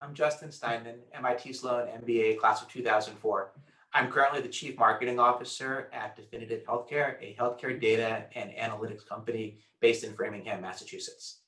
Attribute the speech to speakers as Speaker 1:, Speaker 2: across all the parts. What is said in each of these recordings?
Speaker 1: I'm Justin Steinman, MIT Sloan MBA class of 2004. I'm currently the Chief Marketing Officer at Definitive Healthcare, a healthcare data and analytics company based in Framingham, Massachusetts.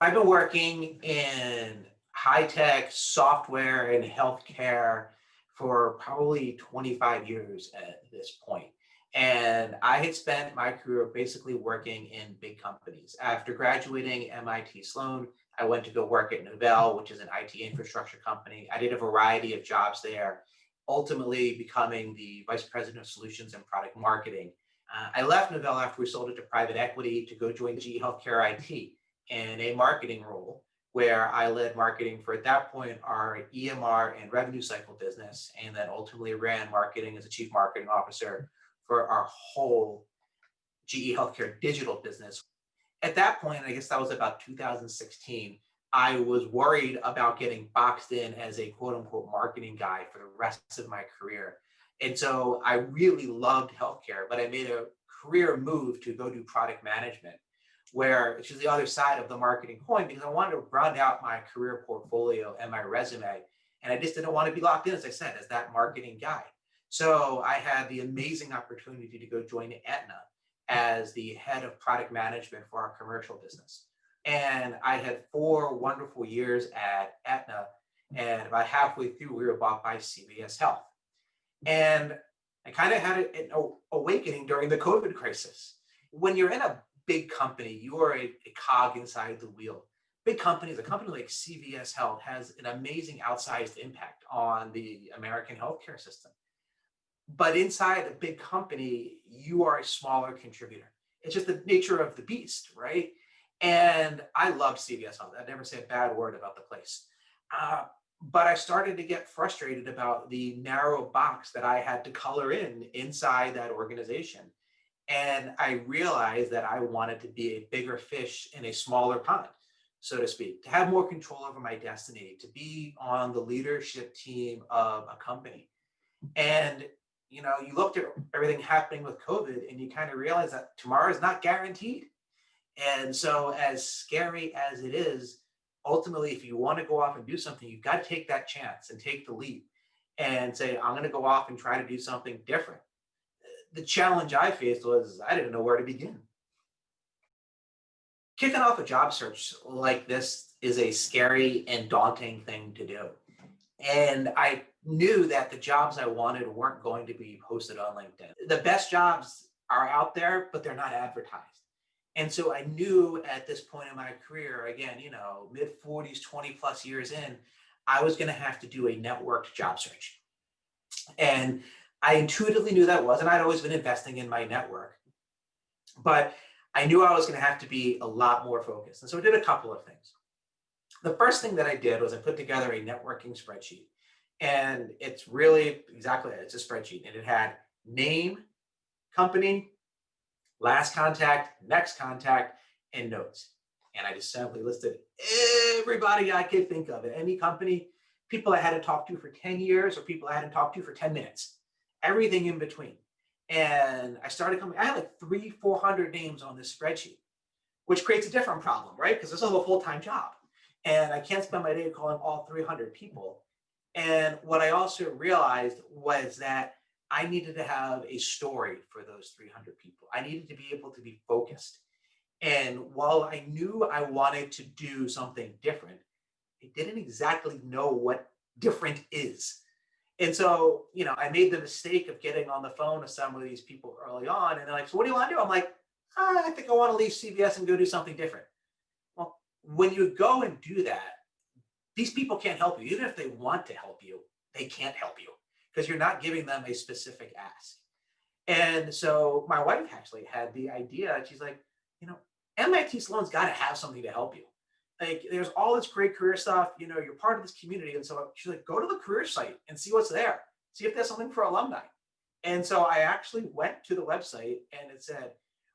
Speaker 1: I've been working in high-tech software and healthcare for probably 25 years at this point. And I had spent my career basically working in big companies. After graduating MIT Sloan, I went to go work at Novell, which is an IT infrastructure company. I did a variety of jobs there, ultimately becoming the Vice President of Solutions and Product Marketing. I left Novell after we sold it to private equity to go join GE Healthcare IT in a marketing role where I led marketing for, at that point, our EMR and revenue cycle business, and then ultimately ran marketing as a chief marketing officer for our whole GE Healthcare digital business. At that point, I guess that was about 2016, I was worried about getting boxed in as a quote unquote marketing guy for the rest of my career. And so I really loved healthcare, but I made a career move to go do product management, which is the other side of the marketing coin, because I wanted to round out my career portfolio and my resume. And I just didn't want to be locked in, as I said, as that marketing guy. So I had the amazing opportunity to go join Aetna as the head of product management for our commercial business. And I had 4 wonderful years at Aetna. And about halfway through, we were bought by CVS Health. And I kind of had an awakening during the COVID crisis. When you're in a big company, you are a cog inside the wheel. Big companies, a company like CVS Health has an amazing outsized impact on the American healthcare system. But inside a big company, you are a smaller contributor. It's just the nature of the beast, right? And I love CVS Health. I never say a bad word about the place. But I started to get frustrated about the narrow box that I had to color in inside that organization. And I realized that I wanted to be a bigger fish in a smaller pond, so to speak, to have more control over my destiny, to be on the leadership team of a company. And you looked at everything happening with COVID and you kind of realize that tomorrow is not guaranteed. And so as scary as it is, ultimately, if you want to go off and do something, you've got to take that chance and take the leap and say, I'm going to go off and try to do something different. The challenge I faced was I didn't know where to begin. Kicking off a job search like this is a scary and daunting thing to do. And I knew that the jobs I wanted weren't going to be posted on LinkedIn. The best jobs are out there, but they're not advertised. And so I knew at this point in my career, again, mid 40s, 20 plus years in, I was going to have to do a networked job search. And I intuitively knew that was, and I'd always been investing in my network, but I knew I was going to have to be a lot more focused. And so I did a couple of things. The first thing that I did was I put together a networking spreadsheet. And it's really exactly that. It's a spreadsheet. And it had name, company, last contact, next contact, and notes. And I just simply listed everybody I could think of at any company, people I hadn't talked to for 10 years or people I hadn't talked to for 10 minutes, everything in between. And I started coming, I had like 400 names on this spreadsheet, which creates a different problem, right? Because this is a full-time job. And I can't spend my day calling all 300 people. And what I also realized was that I needed to have a story for those 300 people. I needed to be able to be focused. And while I knew I wanted to do something different, I didn't exactly know what different is. And so, I made the mistake of getting on the phone with some of these people early on. And they're like, so what do you want to do? I'm like, I think I want to leave CVS and go do something different. Well, when you go and do that, these people can't help you. Even if they want to help you, they can't help you because you're not giving them a specific ask. And so my wife actually had the idea. She's like, MIT Sloan's got to have something to help you. Like, there's all this great career stuff. You're part of this community. And so she's like, go to the career site and see what's there. See if there's something for alumni. And so I actually went to the website and it said,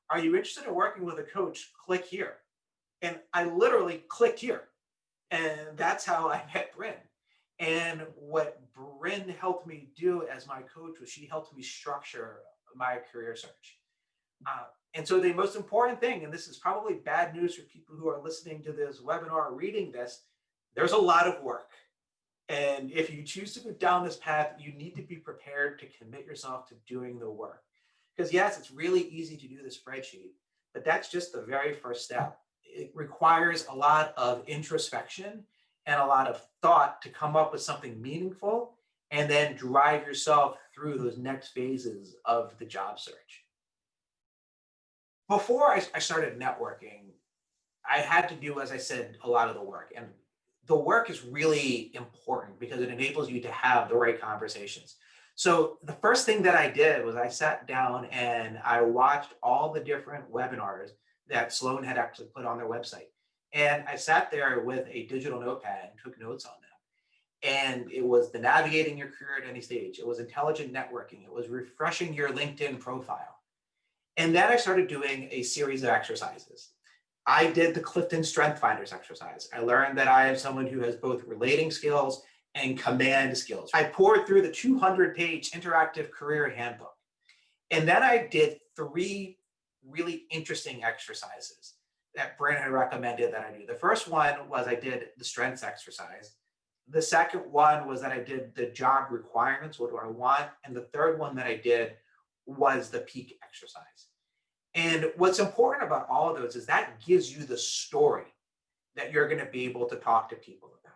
Speaker 1: are you interested in working with a coach? Click here. And I literally clicked here. And that's how I met Bryn. And what Bryn helped me do as my coach was she helped me structure my career search. And so the most important thing, and this is probably bad news for people who are listening to this webinar or reading this, There's a lot of work. And if you choose to go down this path, you need to be prepared to commit yourself to doing the work. Because yes, it's really easy to do the spreadsheet, but that's just the very first step. It requires a lot of introspection and a lot of thought to come up with something meaningful and then drive yourself through those next phases of the job search. Before I started networking, I had to do, as I said, a lot of the work. And the work is really important because it enables you to have the right conversations. So the first thing that I did was I sat down and I watched all the different webinars that Sloan had actually put on their website. And I sat there with a digital notepad and took notes on them. And it was the navigating your career at any stage. It was intelligent networking. It was refreshing your LinkedIn profile. And then I started doing a series of exercises. I did the Clifton Strength Finders exercise. I learned that I am someone who has both relating skills and command skills. I poured through the 200-page interactive career handbook. And then I did 3 really interesting exercises that Brent had recommended that I do. The first one was I did the strengths exercise. The second one was that I did the job requirements. What do I want? And the third one that I did was the peak exercise. And what's important about all of those is that gives you the story that you're going to be able to talk to people about.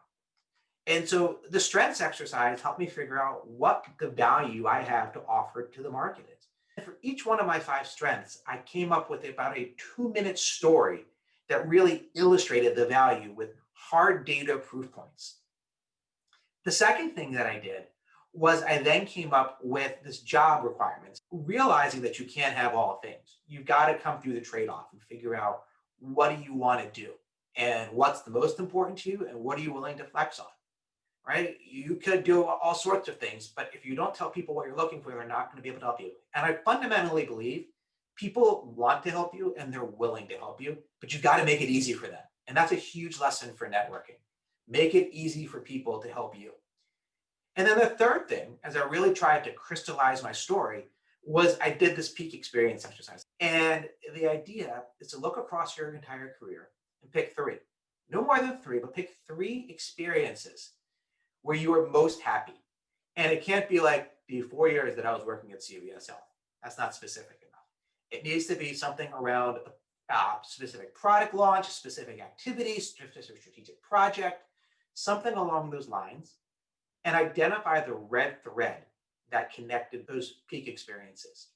Speaker 1: And so the strengths exercise helped me figure out what the value I have to offer to the market is. And for each one of my 5 strengths, I came up with about a 2-minute story that really illustrated the value with hard data proof points. The second thing that I did was I then came up with this job requirements, realizing that you can't have all things. You've got to come through the trade-off and figure out what do you want to do and what's the most important to you and what are you willing to flex on, right? You could do all sorts of things, but if you don't tell people what you're looking for, they're not going to be able to help you. And I fundamentally believe people want to help you and they're willing to help you, but you've got to make it easy for them. And that's a huge lesson for networking. Make it easy for people to help you. And then the third thing, as I really tried to crystallize my story, was I did this peak experience exercise. And the idea is to look across your entire career and pick 3. No more than 3, but pick 3 experiences where you were most happy. And it can't be like the 4 years that I was working at CVS Health. That's not specific enough. It needs to be something around a specific product launch, a specific activity, specific strategic project, something along those lines, and identify the red thread that connected those peak experiences.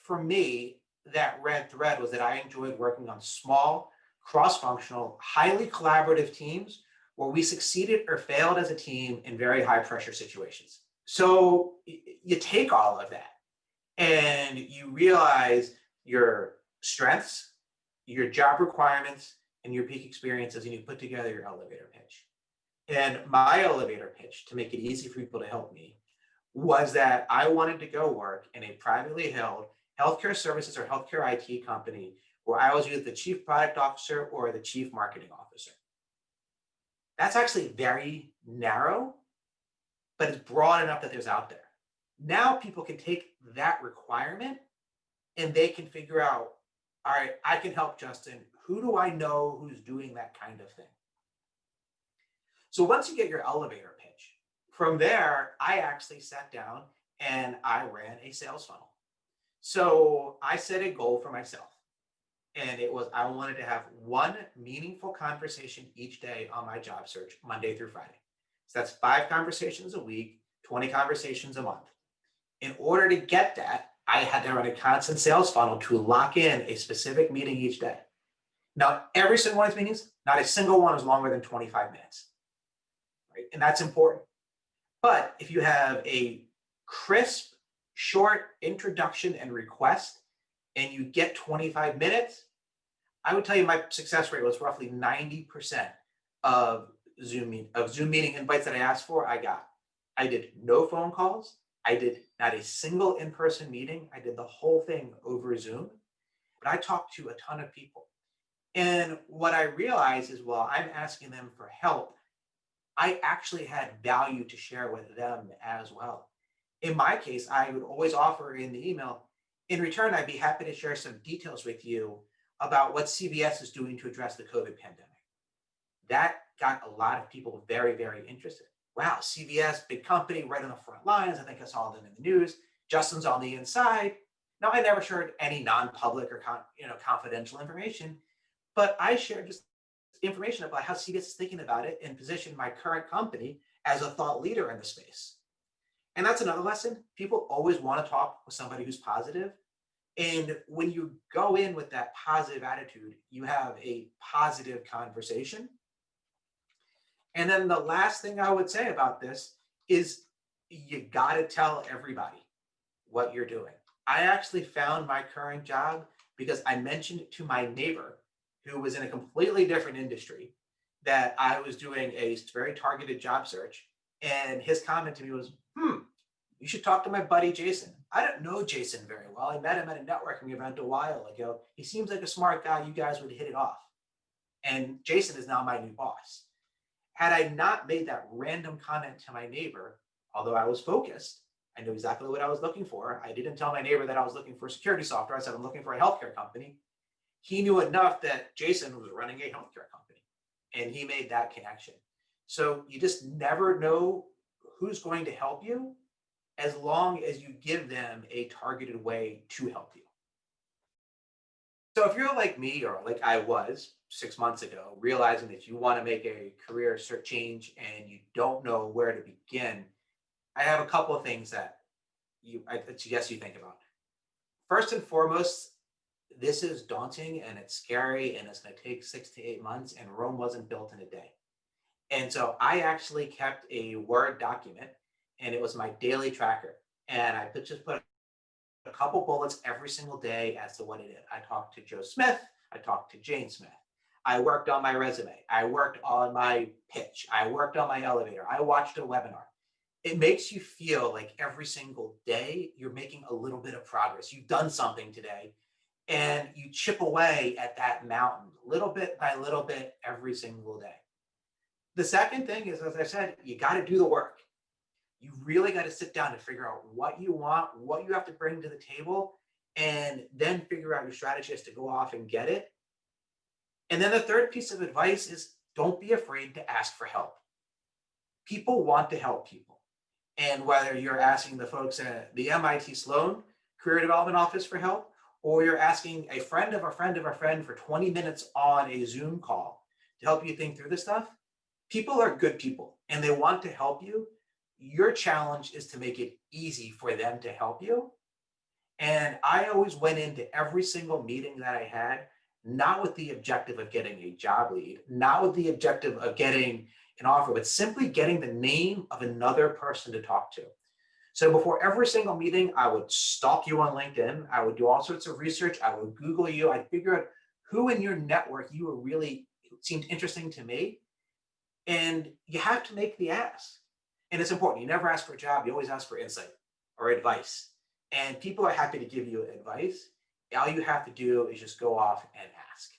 Speaker 1: For me, that red thread was that I enjoyed working on small, cross-functional, highly collaborative teams where we succeeded or failed as a team in very high pressure situations. So you take all of that and you realize your strengths, your job requirements, and your peak experiences, and you put together your elevator pitch. And my elevator pitch, to make it easy for people to help me, was that I wanted to go work in a privately held healthcare services or healthcare IT company where I was either the chief product officer or the chief marketing officer. That's actually very narrow, but it's broad enough that there's out there. Now people can take that requirement and they can figure out, all right, I can help Justin. Who do I know who's doing that kind of thing? So once you get your elevator pitch, from there, I actually sat down and I ran a sales funnel. So I set a goal for myself. And it was, I wanted to have 1 meaningful conversation each day on my job search, Monday through Friday. So that's 5 conversations a week, 20 conversations a month. In order to get that, I had to run a constant sales funnel to lock in a specific meeting each day. Now, every single one of these meetings, not a single one is longer than 25 minutes. Right? And that's important. But if you have a crisp, short introduction and request, and you get 25 minutes, I would tell you my success rate was roughly 90% of Zoom meeting invites that I asked for, I got. I did no phone calls. I did not a single in-person meeting. I did the whole thing over Zoom, but I talked to a ton of people. And what I realized is while I'm asking them for help, I actually had value to share with them as well. In my case, I would always offer in the email, in return, I'd be happy to share some details with you about what CVS is doing to address the COVID pandemic. That got a lot of people very, very interested. Wow, CVS, big company, right on the front lines. I think I saw them in the news. Justin's on the inside. Now, I never shared any non-public or confidential information, but I shared just information about how CVS is thinking about it and positioned my current company as a thought leader in the space. And that's another lesson. People always want to talk with somebody who's positive. And when you go in with that positive attitude, you have a positive conversation. And then the last thing I would say about this is you got to tell everybody what you're doing. I actually found my current job because I mentioned it to my neighbor who was in a completely different industry that I was doing a very targeted job search. And his comment to me was, you should talk to my buddy Jason. I don't know Jason very well. I met him at a networking event a while ago. He seems like a smart guy. You guys would hit it off. And Jason is now my new boss. Had I not made that random comment to my neighbor, although I was focused, I knew exactly what I was looking for. I didn't tell my neighbor that I was looking for security software. I said, I'm looking for a healthcare company. He knew enough that Jason was running a healthcare company, and he made that connection. So you just never know who's going to help you as long as you give them a targeted way to help you. So if you're like me or like I was 6 months ago, realizing that you want to make a career change and you don't know where to begin, I have a couple of things that I suggest you think about. First and foremost, this is daunting and it's scary and it's going to take 6 to 8 months, and Rome wasn't built in a day. And so I actually kept a Word document, and it was my daily tracker. And I just put a couple bullets every single day as to what it is. I talked to Joe Smith. I talked to Jane Smith. I worked on my resume. I worked on my pitch. I worked on my elevator. I watched a webinar. It makes you feel like every single day you're making a little bit of progress. You've done something today, and you chip away at that mountain little bit by little bit every single day. The second thing is, as I said, you got to do the work. You really got to sit down and figure out what you want, what you have to bring to the table, and then figure out your strategy as to go off and get it. And then the third piece of advice is don't be afraid to ask for help. People want to help people. And whether you're asking the folks at the MIT Sloan Career Development Office for help, or you're asking a friend of a friend of a friend for 20 minutes on a Zoom call to help you think through this stuff, people are good people and they want to help you. Your challenge is to make it easy for them to help you. And I always went into every single meeting that I had, not with the objective of getting a job lead, not with the objective of getting an offer, but simply getting the name of another person to talk to. So before every single meeting, I would stalk you on LinkedIn. I would do all sorts of research. I would Google you. I'd figure out who in your network you were really seemed interesting to me. And you have to make the ask. And it's important. You never ask for a job. You always ask for insight or advice. And people are happy to give you advice. All you have to do is just go off and ask.